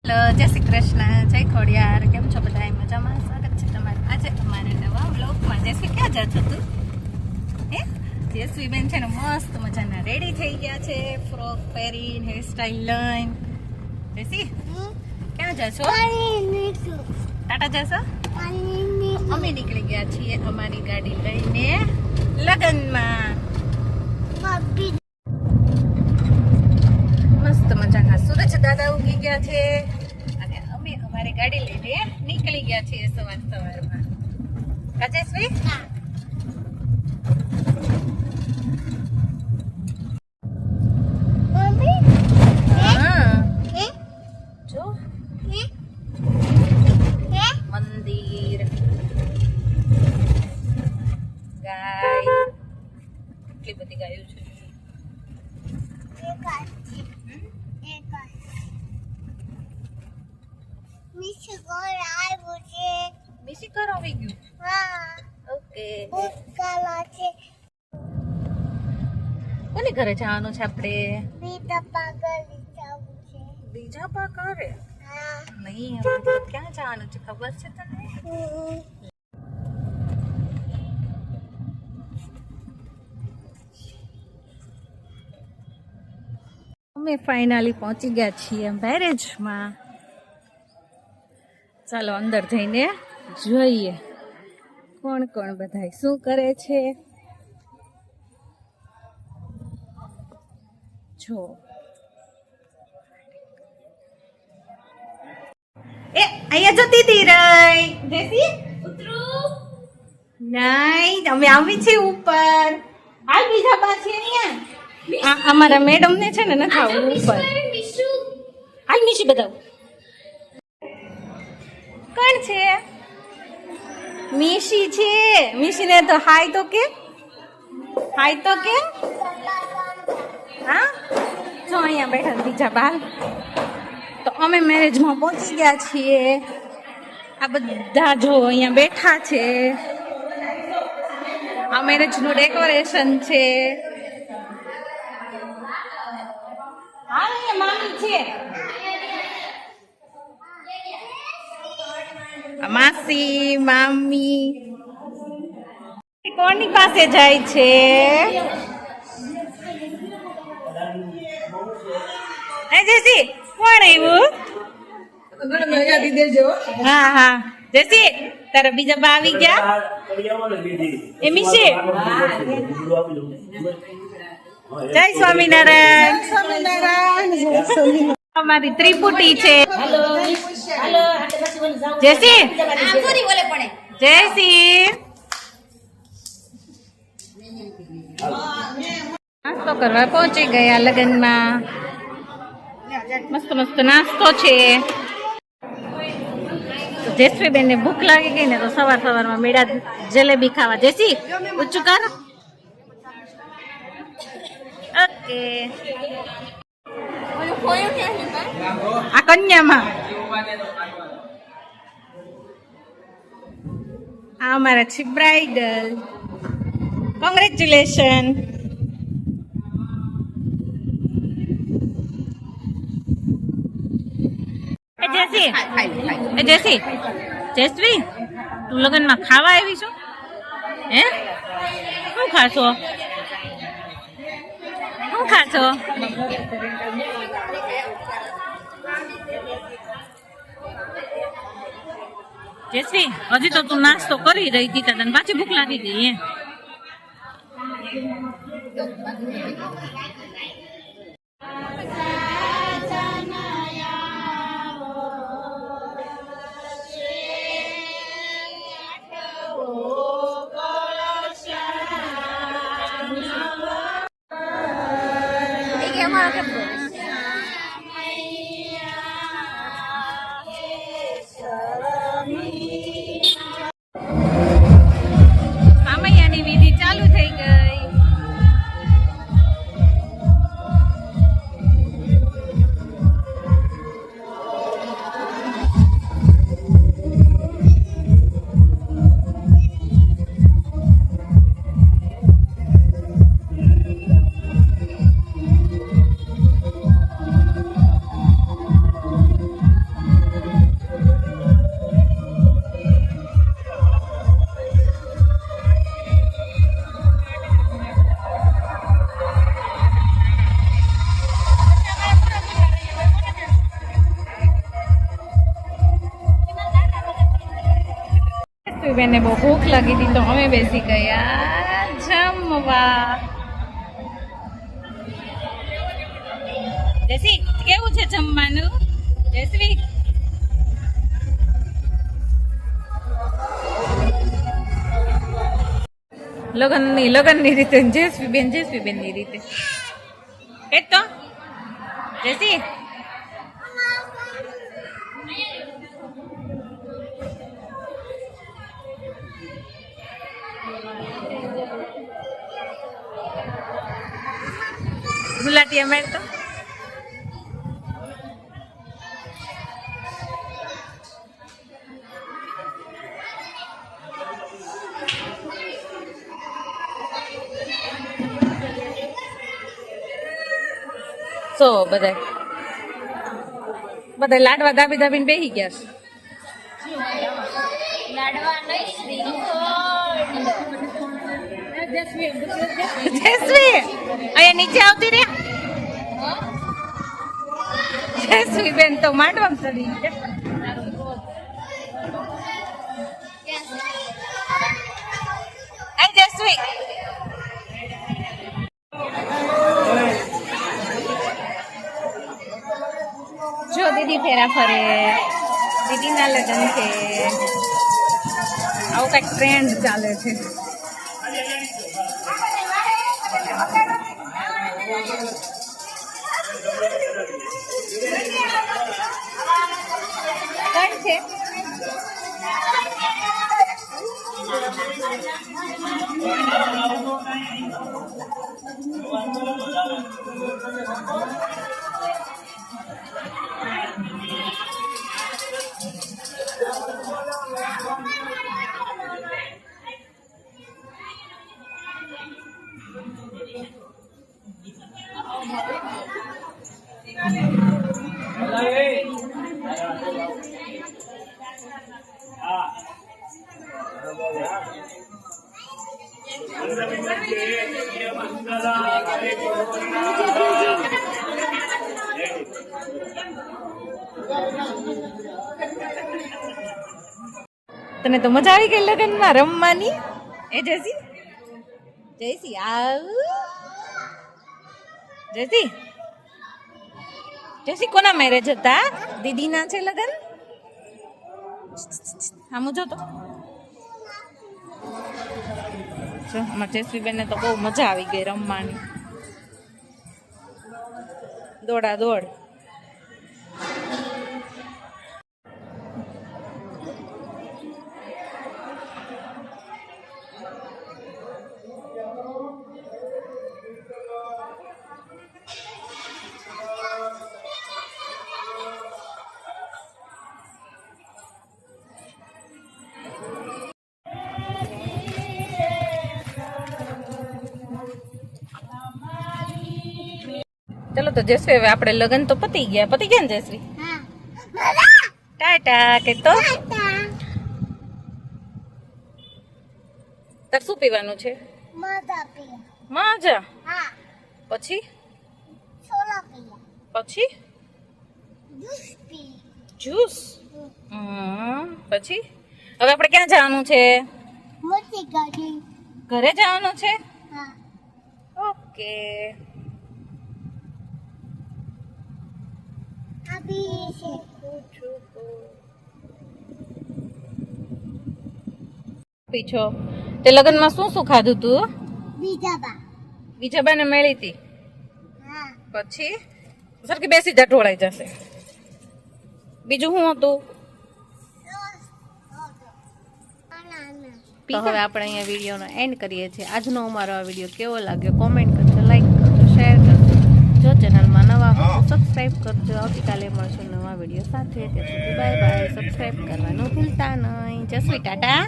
જય શ્રી કૃષ્ણ, જય ખોડિયાર. કેમ છો બધા? મજામાં? સ્વાગત છે તમારું આજે અમારે નવા વ્લોગમાં. જયશ્રી ક્યાં જા છો તું? હે જયશ્રી બેન છે ને મસ્ત મજાના રેડી થઈ ગયા છે, ફ્રોક પહેરીને, હેરસ્ટાઈલ લઈને. જયશ્રી ક્યાં જા છો? ટાટા જશો? અમે નીકળી ગયા છીએ અમારી ગાડી લઈને લગનમાં. મસ્ત મજાના સૂરજ દાદા ઉગી ગયા છે અને અમે અમારી ગાડી લઈને નીકળી ગયા છીએ સવારમાં. રાજેશભાઈ જો મંદિર, ગાય, કેટલી બધી ગાયો છે. મિશિકર આવી ગયું. ઓકે, કોની ઘરે જવાનું છે આપણે? બીજા પા ઘરે નહીં, આપણે ક્યાં જવાનું છે ખબર છે તને? અમે ફાઇનલી પહોંચી ગયા છીએ મેરેજમાં. ચાલો અંદર જઈને જોઈએ કોણ કોણ બધા શું કરે છે. જો એ અહીંયા જતી હતી રહી જેસી ઉતરું નહીં, અમે આવી છીએ ઉપર. હાલ બીજા પાસે અહીંયા અમારા મેડમ ને છે ને નથી આવું ઉપર. હાલ મીશી બતાવ કોણ છે? મીશી છે. મીશી ને તો હાય તો કે, હાય તો કે. હા જો અહીંયા બેઠા બીજા બાર. તો અમે મેરેજમાં પહોંચી ગયા છીએ. આ બધા જો અહીંયા બેઠા છે. આ મેરેજનું ડેકોરેશન છે. હા અહીંયા મામી છે, માસી, મામી. કોની પાસે જાય છે? જેસી કોણ આવ્યું? હા હા જેસી તારા બીજા બા આવી ગયા. એ મિશી જય સ્વામિનારાયણ. અમારી ત્રિપુટી છે. જેસી જેસી નાસ્તો કરવા પહોંચી ગયા લગ્નમાં. મસ્ત મસ્ત નાસ્તો છે. જેસવી બેન ને ભૂખ લાગી ગઈ ને તો સવારમાં મેળા જલેબી ખાવા. જેસી ઊંચું કર. ઓકે, આ કન્યામાં આ અમારા છે બ્રાઇડલ. કોંગ્રેચ્યુલેશન. જેસી જયશ્રી તું લગ્નમાં ખાવા આવી છો? હે શું ખાશો? શું ખાશો? જયશ્રી હજી તો તું નાસ્તો કરી રહી હતી તને પાછી ભૂખ લાગી ગઈ. સામૈયાની વિધિ ચાલુ થઈ ગઈ. જસ્વીબેનને બહુ ભૂખ લાગી હતી તો અમે બેસી ગયા જમવા. જસી કેવું છે જમવાનું? જસવી લગનની રીતે જસ્વીબેનની રીતે એ તો જસી ગુલાટિયા મેળ તો સો બધા લાડવા દાબીને બેસી ગયા છે. જસ્વી અહીંયા નીચે આવતી રે. જસ્વી બેન તો માંડવામાં ચડી ગયા. જસ્વી જો દીદી ફેરા ફરે, દીદીના લગ્ન છે, આવું કઈક ટ્રેન્ડ ચાલે છે. કોણ છે? તને તો મજા આવી ગઈ લગ્નમાં રમવાની? એ જયસી આવ જયસી કોના મેરેજ હતા? દીદીના છે લગ્ન? આમ જો તો અમારા જયશ્રીબેનને તો બહુ મજા આવી ગઈ રમવાની. દોડા દોડ. ચલો તો જયશ્રી હવે આપણે લગ્ન તો પતી ગયા ને જયશ્રી? ટાટા કે તો તાર શું પીવાનું છે? માજા. પછી જ્યુસ. પછી હવે આપણે ક્યાં જવાનું છે? ઘરે જવાનું છે. ઓકે. પીછો તે લગ્નમાં શું શું ખાધું તું? બીજાબા ને મળી હતી. પછી સરખી બેસી જા, ઢોળાઈ જશે. બીજું શું હતું? તો હવે આપણે અહીંયા વિડીયોનો એન્ડ કરીએ છીએ. આજનો અમારો આ વિડીયો કેવો લાગ્યો કોમેન્ટ કરજો, લાઈક કરજો, શેર કરજો. જો ચેનલમાં નવા હો તો સબસ્ક્રાઈબ કરજો. આવતીકાલે મળશું નવા વિડીયો સાથે. ત્યાં સુધી બાય બાય. સબસ્ક્રાઈબ કરવાનું ભૂલતા નહીં. જસ્વી ટાટા.